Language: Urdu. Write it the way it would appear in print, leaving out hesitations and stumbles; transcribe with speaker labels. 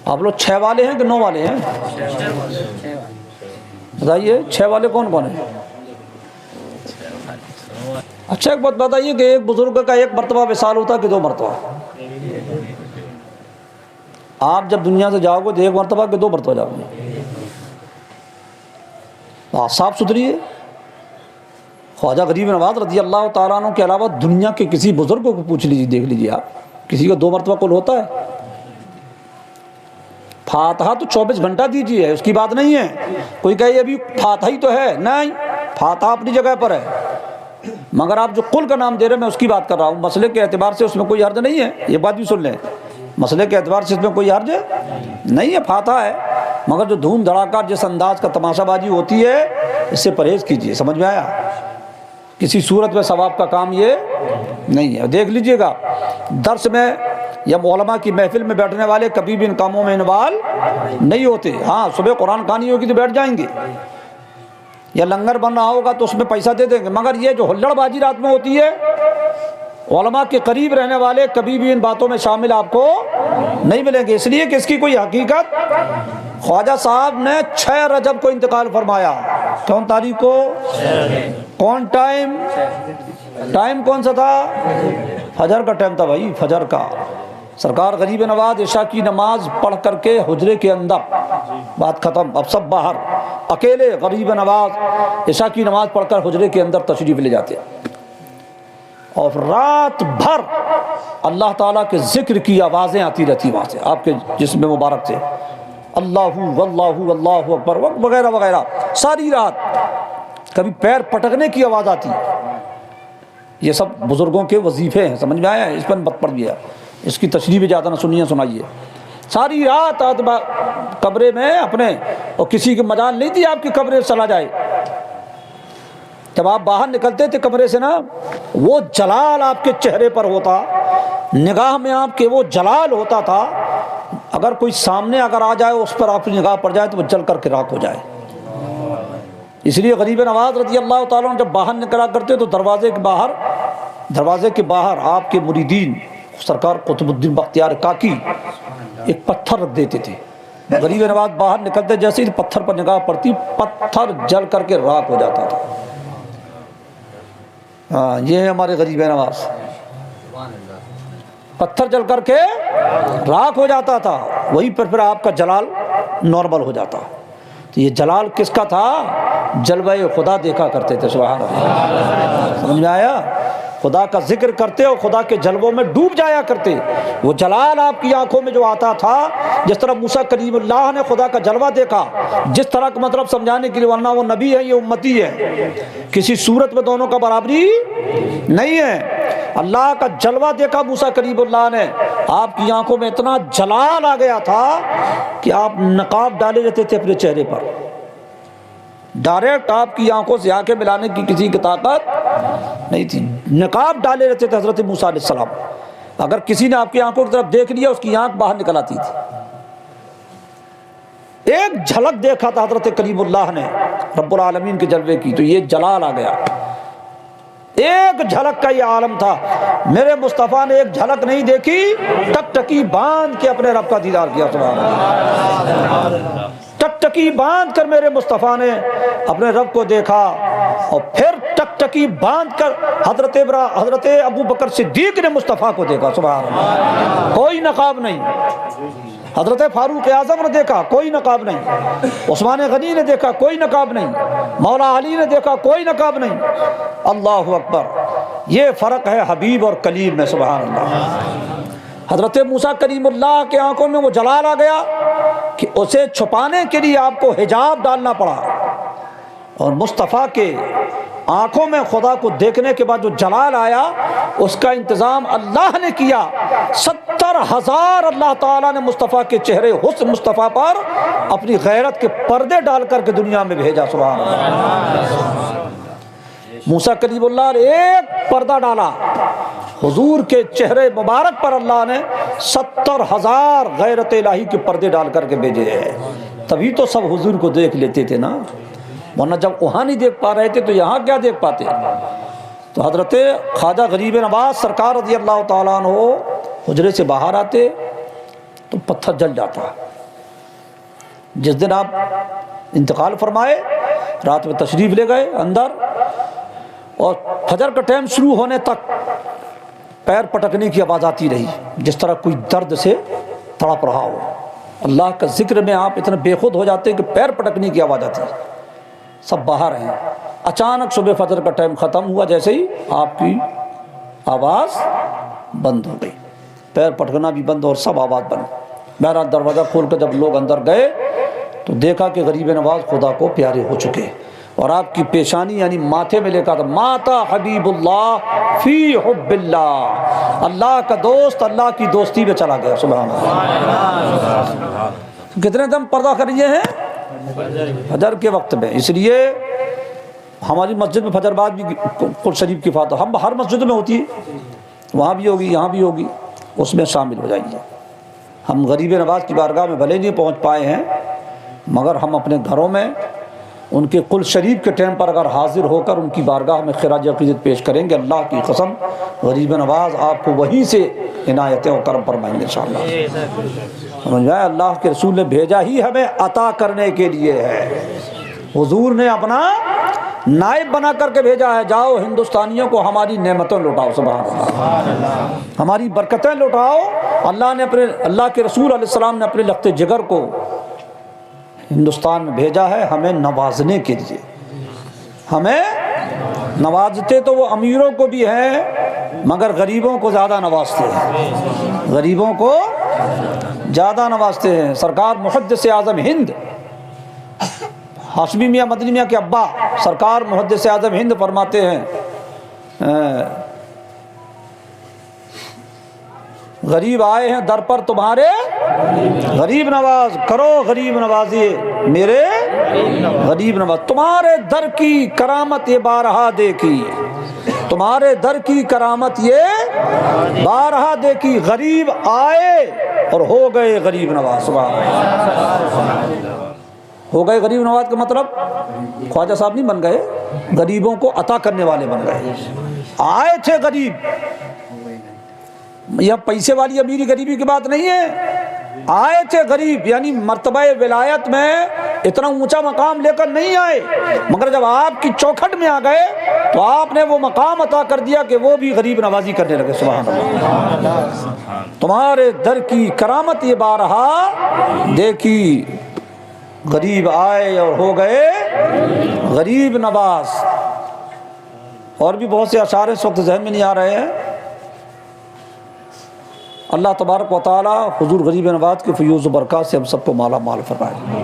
Speaker 1: آپ لوگ 6 والے ہیں کہ 9 والے ہیں؟ بتائیے 6 والے کون کون ہیں؟ اچھا ایک بات بتائیے کہ ایک بزرگ کا ایک مرتبہ وصال ہوتا ہے کہ 2 مرتبہ؟ آپ جب دنیا سے جاؤ گے تو 1 مرتبہ کہ 2 مرتبہ جاؤ گے؟ بات صاف ستھری ہے۔ خواجہ غریب نواز رضی اللہ تعالیٰ عنہ کے علاوہ دنیا کے کسی بزرگ کو پوچھ لیجیے، دیکھ لیجیے آپ، کسی کا 2 مرتبہ قول ہوتا ہے؟ فاتحہ تو 24 گھنٹہ دیجیے، اس کی بات نہیں ہے۔ کوئی کہے ابھی فاتحہ ہی تو ہے، نہیں، فاتحہ اپنی جگہ پر ہے، مگر آپ جو قل کا نام دے رہے ہیں میں اس کی بات کر رہا ہوں۔ مسئلے کے اعتبار سے اس میں کوئی حرج نہیں ہے، یہ بات بھی سن لیں، مسئلے کے اعتبار سے اس میں کوئی حرج نہیں ہے، فاتحہ ہے، مگر جو دھوم دھڑاکہ جس انداز کا تماشا بازی ہوتی ہے اس سے پرہیز کیجیے۔ سمجھ میں آیا؟ کسی صورت میں ثواب کا کام یہ نہیں ہے۔ دیکھ لیجئے گا درس میں یا علماء کی محفل میں بیٹھنے والے کبھی بھی ان کاموں میں انوال نہیں ہوتے۔ ہاں صبح قرآن خوانی ہوگی تو بیٹھ جائیں گے، یا لنگر بن رہا ہوگا تو اس میں پیسہ دے دیں گے، مگر یہ جو ہلڑ بازی رات میں ہوتی ہے، علماء کے قریب رہنے والے کبھی بھی ان باتوں میں شامل آپ کو نہیں ملیں گے، اس لیے کہ اس کی کوئی حقیقت۔ خواجہ صاحب نے 6 رجب کو انتقال فرمایا، کون تاریخ کو؟ کون ٹائم کون سا تھا؟ فجر کا ٹائم تھا بھائی، فجر کا۔ سرکار غریب نواز عشاء کی نماز پڑھ کر کے حجرے کے اندر، بات ختم، اب سب باہر، اکیلے غریب نواز عشاء کی نماز پڑھ کر حجرے کے اندر تشریف لے جاتے، اور رات بھر اللہ تعالیٰ کے ذکر کی آوازیں آتی رہتی وہاں سے، آپ کے جسم مبارک سے، اللہ واللہ اللہ اکبر وغیرہ وغیرہ، ساری رات۔ کبھی پیر پٹکنے کی آواز آتی۔ یہ سب بزرگوں کے وظیفے ہیں، سمجھ میں آیا؟ اس پر مت پڑ گیا، اس کی تشریح بھی زیادہ نہ سنیے، سنائیے۔ ساری رات کمرے میں اپنے، اور کسی کی مجال نہیں تھی آپ کی کمرے سے چلا جائے۔ جب آپ باہر نکلتے تھے کمرے سے نا، وہ جلال آپ کے چہرے پر ہوتا، نگاہ میں آپ کے وہ جلال ہوتا تھا، اگر کوئی سامنے اگر آ جائے اس پر آپ کی نگاہ پڑ جائے تو وہ جل کر کے راکھ ہو جائے۔ اس لیے غریب نواز رضی اللہ تعالیٰ عنہ جب باہر نکلا کرتے تو دروازے کے باہر آپ کے مریدین سرکار قطب الدین بختیار کاکی ایک پتھر رکھ دیتے تھے۔ غریب نواز باہر نکلتے جیسے ہی پتھر پر نگاہ پڑتی، پتھر جل کر کے راکھ ہو جاتا تھا۔ ہاں یہ ہے ہمارے غریب نواز، پتھر جل کر کے راکھ ہو جاتا تھا، وہی پر پھر آپ کا جلال نارمل ہو جاتا۔ تو یہ جلال کس کا تھا؟ جلوہ خدا دیکھا کرتے تھے، سبحان اللہ۔ سمجھ میں آیا؟ خدا کا ذکر کرتے اور خدا کے جلووں میں ڈوب جایا کرتے۔ وہ جلال آپ کی آنکھوں میں جو آتا تھا، جس طرح موسیٰ کلیم اللہ نے خدا کا جلوہ دیکھا، جس طرح کا مطلب سمجھانے کے لیے، ورنہ وہ نبی ہے یہ امتی ہے، کسی صورت میں دونوں کا برابری نہیں ہے۔ اللہ کا جلوہ دیکھا موسیٰ کلیم اللہ نے، آپ کی آنکھوں میں اتنا جلال آ گیا تھا کہ آپ نقاب ڈالے رہتے تھے اپنے چہرے پر، ڈائریکٹ آپ کی آنکھوں سے آنکھیں ملانے کی کسی کی طاقت نہیں تھی، نقاب ڈالے رہتے تھے حضرت موسیٰ علیہ السلام۔ اگر کسی نے آپ کی آنکھوں کی طرف دیکھ لیا اس کی آنکھ باہر نکل آتی تھی۔ ایک جھلک دیکھا تھا حضرت کلیم اللہ نے رب العالمین کے جلوے کی، تو یہ جلال آ گیا، ایک جھلک کا یہ عالم تھا۔ میرے مصطفیٰ نے ایک جھلک نہیں دیکھی، ٹک ٹکی باندھ کے اپنے رب کا دیدار کیا، سبحان اللہ۔ ٹک ٹکی باندھ کر میرے مصطفیٰ نے اپنے رب کو دیکھا، اور پھر ٹک ٹکی باندھ کر حضرت ابو بکر صدیق نے مصطفیٰ کو دیکھا، سبحان اللہ۔ کوئی نقاب نہیں۔ حضرت فاروق اعظم نے دیکھا، کوئی نقاب نہیں۔ عثمان غنی نے دیکھا، کوئی نقاب نہیں۔ مولا علی نے دیکھا، کوئی نقاب نہیں۔ اللہ اکبر، یہ فرق ہے حبیب اور کلیم میں، سبحان اللہ۔ حضرت موسیٰ کلیم اللہ کے آنکھوں میں وہ جلال آ گیا کہ اسے چھپانے کے لیے آپ کو حجاب ڈالنا پڑا، اور مصطفیٰ کے آنکھوں میں خدا کو دیکھنے کے بعد جو جلال آیا اس کا انتظام اللہ نے کیا۔ 70,000 اللہ تعالیٰ نے مصطفیٰ کے چہرے حسن مصطفیٰ پر اپنی غیرت کے پردے ڈال کر کے دنیا میں بھیجا، سبحان اللہ۔ موسیٰ کلیم اللہ نے ایک پردہ ڈالا، حضور کے چہرے مبارک پر اللہ نے 70,000 غیرت الہی کے پردے ڈال کر کے بھیجے ہیں، تبھی تو سب حضور کو دیکھ لیتے تھے نا، ورنہ جب وہاں نہیں دیکھ پا رہے تھے تو یہاں کیا دیکھ پاتے۔ تو حضرت خواجہ غریب نواز سرکار رضی اللہ تعالیٰ عنہ حجرے سے باہر آتے تو پتھر جل جاتا، جس دن آپ انتقال فرمائے رات میں تشریف لے گئے اندر، اور فجر کا ٹائم شروع ہونے تک پیر پٹکنے کی آواز آتی رہی، جس طرح کوئی درد سے تڑپ رہا ہو۔ اللہ کا ذکر میں آپ اتنے بے خود ہو جاتے ہیں کہ پیر پٹکنے کی آواز آتی ہے، سب باہر ہیں۔ اچانک صبح فجر کا ٹائم ختم ہوا، جیسے ہی آپ کی آواز بند ہو گئی، پیر پٹکنا بھی بند اور سب آواز بند۔ بہرحال دروازہ کھول کر جب لوگ اندر گئے تو دیکھا کہ غریب نواز خدا کو پیارے ہو چکے، اور آپ کی پیشانی یعنی ماتھے میں لکھا تھا ماتا حبیب اللہ فی حب اللہ، اللہ کا دوست اللہ کی دوستی میں چلا گیا۔ سبحان اللہ۔ کتنے دم پردہ کر لیے ہیں فجر کے وقت میں۔ اس لیے ہماری مسجد میں فجر بعد بھی قرآن شریف کی فاتحہ ہم ہر مسجد میں ہوتی ہے، وہاں بھی ہوگی یہاں بھی ہوگی، اس میں شامل ہو جائیے۔ ہم غریب نواز کی بارگاہ میں بھلے نہیں پہنچ پائے ہیں، مگر ہم اپنے گھروں میں ان کے قرآن شریف کے ٹائم پر اگر حاضر ہو کر ان کی بارگاہ میں خراج عقیدت پیش کریں گے، اللہ کی قسم غریب نواز آپ کو وہیں سے عنایتیں و کرم فرمائیں گے انشاءاللہ۔ سمجھ میں اللہ کے رسول نے بھیجا ہی ہمیں عطا کرنے کے لیے ہے، حضور نے اپنا نائب بنا کر کے بھیجا ہے، جاؤ ہندوستانیوں کو ہماری نعمتیں لوٹاؤ، سبحان اللہ، ہماری برکتیں لوٹاؤ۔ اللہ کے رسول علیہ السلام نے اپنے لخت جگر کو ہندوستان میں بھیجا ہے ہمیں نوازنے کے لیے۔ ہمیں نوازتے تو وہ امیروں کو بھی ہیں، مگر غریبوں کو زیادہ نوازتے ہیں، غریبوں کو زیادہ نوازتے ہیں۔ سرکار محدث اعظم ہند ہاشمی میاں مدنی میاں کے ابا سرکار محدث اعظم ہند فرماتے ہیں غریب آئے ہیں در پر تمہارے غریب نواز، کرو غریب نوازی میرے غریب نواز، تمہارے در کی کرامت یہ بارہا دیکھی، تمہارے در کی کرامت یہ بارہا دیکھی، غریب آئے اور ہو گئے غریب نواز۔ سبحان اللہ، ہو گئے غریب نواز کا مطلب خواجہ صاحب نہیں بن گئے، غریبوں کو عطا کرنے والے بن گئے۔ آئے تھے غریب، یہ پیسے والی امیری غریبی کی بات نہیں ہے، آئے تھے غریب یعنی مرتبہ ولایت میں اتنا اونچا مقام لے کر نہیں آئے، مگر جب آپ کی چوکھٹ میں آ گئے تو آپ نے وہ مقام عطا کر دیا کہ وہ بھی غریب نوازی کرنے لگے۔ سبحان اللہ، تمہارے در کی کرامت یہ بارہا دیکھی، غریب آئے اور ہو گئے غریب نواز۔ اور بھی بہت سے اشعار اس وقت ذہن میں نہیں آ رہے ہیں۔ اللہ تبارک و تعالی حضور غریب نواز کے فیوز و برکات سے ہم سب کو مالا مال فرمائے۔